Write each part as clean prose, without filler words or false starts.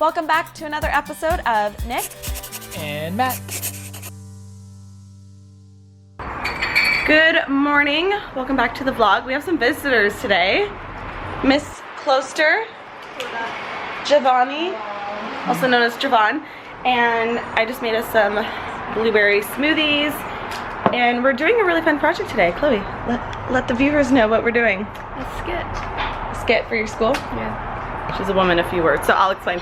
Welcome back to another episode of Nick and Matt. Good morning. Welcome back to the vlog. We have some visitors today. Miss Closter, Giovanni, also known as Javon, and I just made us some blueberry smoothies, and we're doing a really fun project today. Chloe, let the viewers know what we're doing. A skit. A skit for your school? Yeah. She's a woman of few words, so I'll explain.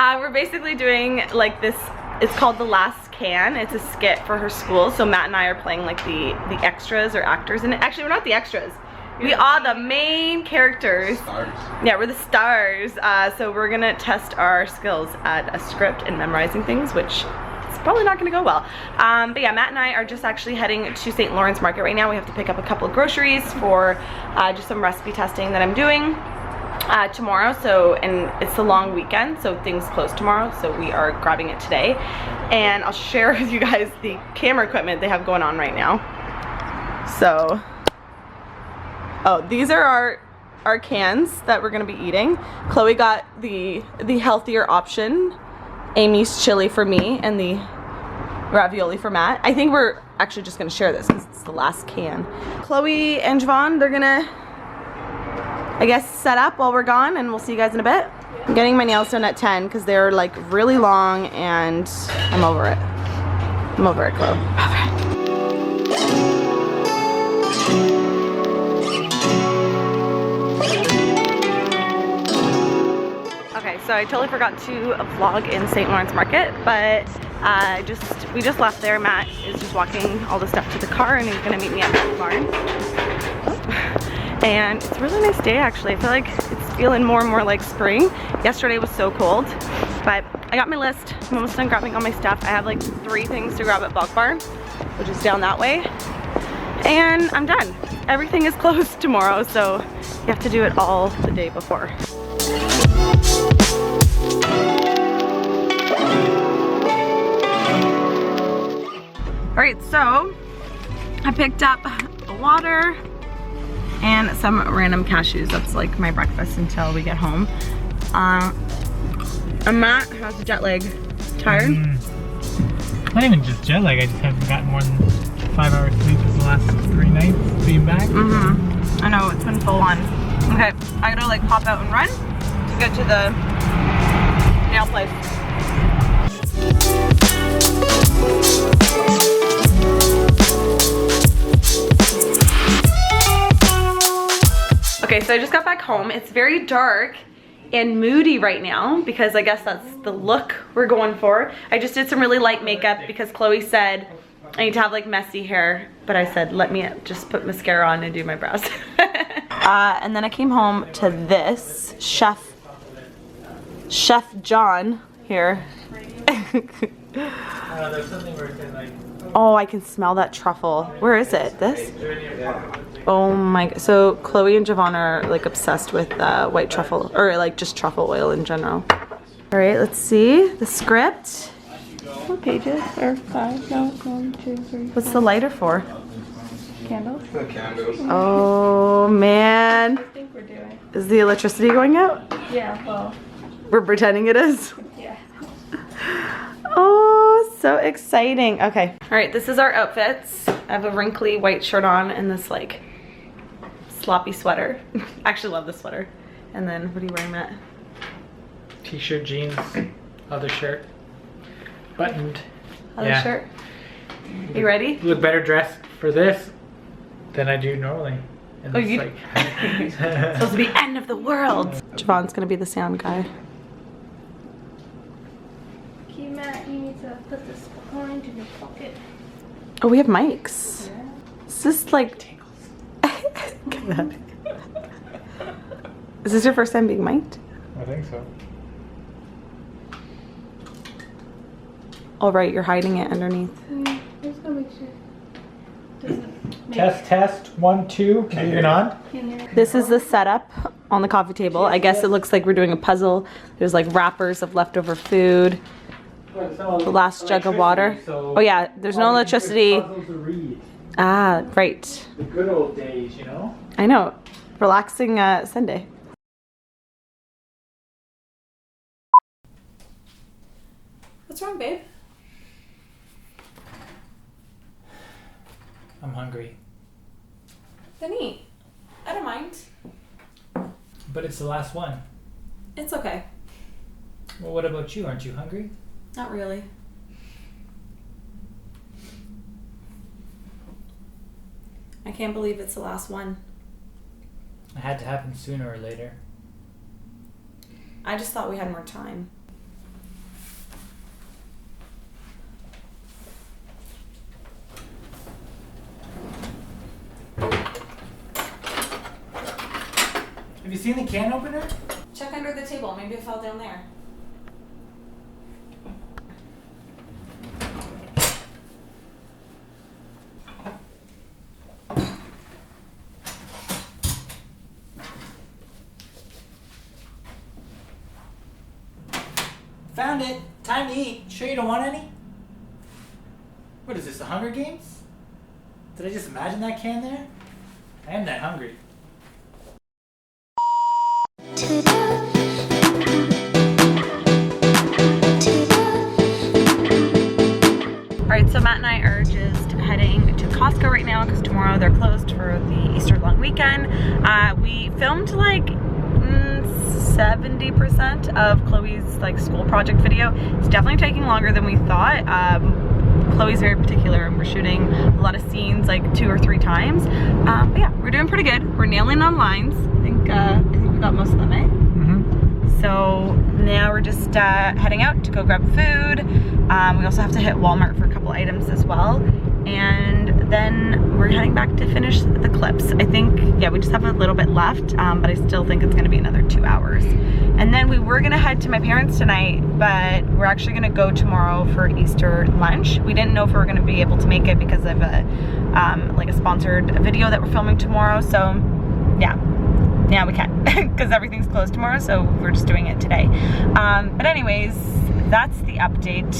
We're basically doing like this, it's called The Last Can. It's a skit for her school, so Matt and I are playing like the extras or actors in it. Actually, we're not the extras. We are the main characters. Stars. Yeah, we're the stars. So we're gonna test our skills at a script and memorizing things, which is probably not gonna go well. But yeah, Matt and I are just actually heading to St. Lawrence Market right now. We have to pick up a couple of groceries for just some recipe testing that I'm doing tomorrow. So, and it's a long weekend, so things close tomorrow. So we are grabbing it today. And I'll share with you guys the camera equipment they have going on right now. So, oh, these are our cans that we're gonna be eating. Chloe got the healthier option, Amy's chili for me, and the ravioli for Matt. I think we're actually just gonna share this because it's the last can. Chloe and Javon, they're gonna, I guess, set up while we're gone, and we'll see you guys in a bit. I'm getting my nails done at 10 because they're like really long, and I'm over it. I'm over it, Chloe. Okay, so I totally forgot to vlog in St. Lawrence Market, but we just left there. Matt is just walking all the stuff to the car, and he's gonna meet me at the barn. And it's a really nice day, actually. I feel like it's feeling more and more like spring. Yesterday was so cold, but I got my list. I'm almost done grabbing all my stuff. I have like 3 things to grab at Bulk Barn, which is down that way, and I'm done. Everything is closed tomorrow, so you have to do it all the day before. Alright, so I picked up water and some random cashews. That's like my breakfast until we get home. And Matt has a jet lag. Tired? Not even just jet lag, I just haven't gotten more than 5 hours sleep for the last 3 nights being back. I know, it's been full on. Okay, I gotta like pop out and run to get to the nail place. Okay, so I just got back home. It's very dark and moody right now because I guess that's the look we're going for. I just did some really light makeup because Chloe said I need to have like messy hair, but I said let me just put mascara on and do my brows. And then I came home to this Chef John here. There's something where it says like, Oh, I can smell that truffle. Where is it? This? Oh my god. So Chloe and Javon are like obsessed with white truffle, or like just truffle oil in general. All right, let's see the script. What pages? Or 5? No, 1, 2, 3. What's the lighter for? Candles? The candles. Oh man. I think we're doing. Is the electricity going out? Yeah, well. We're pretending it is? Yeah. Oh, so exciting. Okay. All right, this is our outfits. I have a wrinkly white shirt on and this like sloppy sweater. I actually love this sweater. And then what are you wearing, Matt? t-shirt, jeans, other shirt, buttoned. Other shirt? You ready? You look better dressed for this than I do normally. And Oh, it's you like it's supposed to be end of the world. Javon's gonna be the sound guy. Okay, Matt, you need to put this behind in your pocket. Oh, we have mics. Yeah. Is this like... Is this your first time being mic'd? I think so. All right, you're hiding it underneath. I just gotta make sure. Test 1 2. Moving on. This is the setup on the coffee table. I guess it looks like we're doing a puzzle. There's like wrappers of leftover food. The last jug of water. Oh yeah, there's no electricity. Ah, right. The good old days, you know? I know. Relaxing Sunday. What's wrong, babe? I'm hungry. Then eat. I don't mind. But it's the last one. It's okay. Well, what about you? Aren't you hungry? Not really. I can't believe it's the last one. It had to happen sooner or later. I just thought we had more time. Have you seen the can opener? Check under the table. Maybe it fell down there. Found it. Time to eat. Sure you don't want any? What is this, the Hunger Games? Did I just imagine that can there? I am that hungry. Alright, so Matt and I are just heading to Costco right now because tomorrow they're closed for the Easter long weekend. We filmed like 70% of Chloe's like school project video. It's definitely taking longer than we thought. Chloe's very particular and we're shooting a lot of scenes like 2 or 3 times. But yeah, we're doing pretty good. We're nailing on lines. I think we got most of them, eh? So now we're just heading out to go grab food. We also have to hit Walmart for a couple items as well. And then we're heading back to finish the clips. I think, yeah, we just have a little bit left, but I still think it's gonna be another 2 hours. And then we were gonna head to my parents tonight, but we're actually gonna go tomorrow for Easter lunch. We didn't know if we were gonna be able to make it because of a, like a sponsored video that we're filming tomorrow. So yeah. Yeah, we can because everything's closed tomorrow, so we're just doing it today. But anyways, that's the update.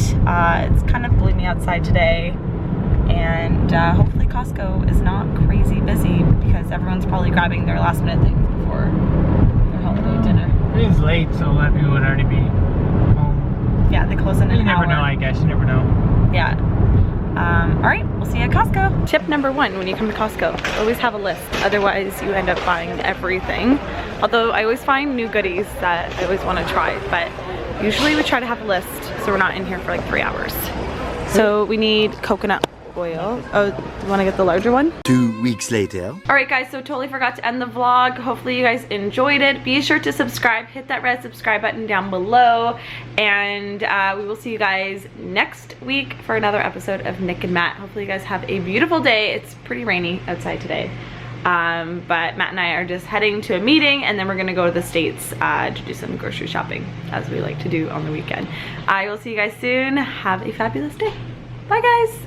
It's kind of gloomy outside today, and hopefully Costco is not crazy busy because everyone's probably grabbing their last minute things before their holiday dinner. It is late, so a lot of people would already be home. Yeah, they close in an hour. You never know, I guess. You never know. Yeah. All right, we'll see you at Costco. Tip number 1 when you come to Costco, always have a list. Otherwise, you end up buying everything. Although I always find new goodies that I always want to try, but usually we try to have a list so we're not in here for like 3 hours. So we need coconut oil. Oh, you want to get the larger one? 2 weeks later. All right, guys, so totally forgot to end the vlog. Hopefully you guys enjoyed it. Be sure to subscribe, hit that red subscribe button down below, and we will see you guys next week for another episode of Nick and Matt. Hopefully you guys have a beautiful day. It's pretty rainy outside today, but Matt and I are just heading to a meeting, and then we're gonna go to the States to do some grocery shopping, as we like to do on the weekend. I will see you guys soon. Have a fabulous day. Bye, guys.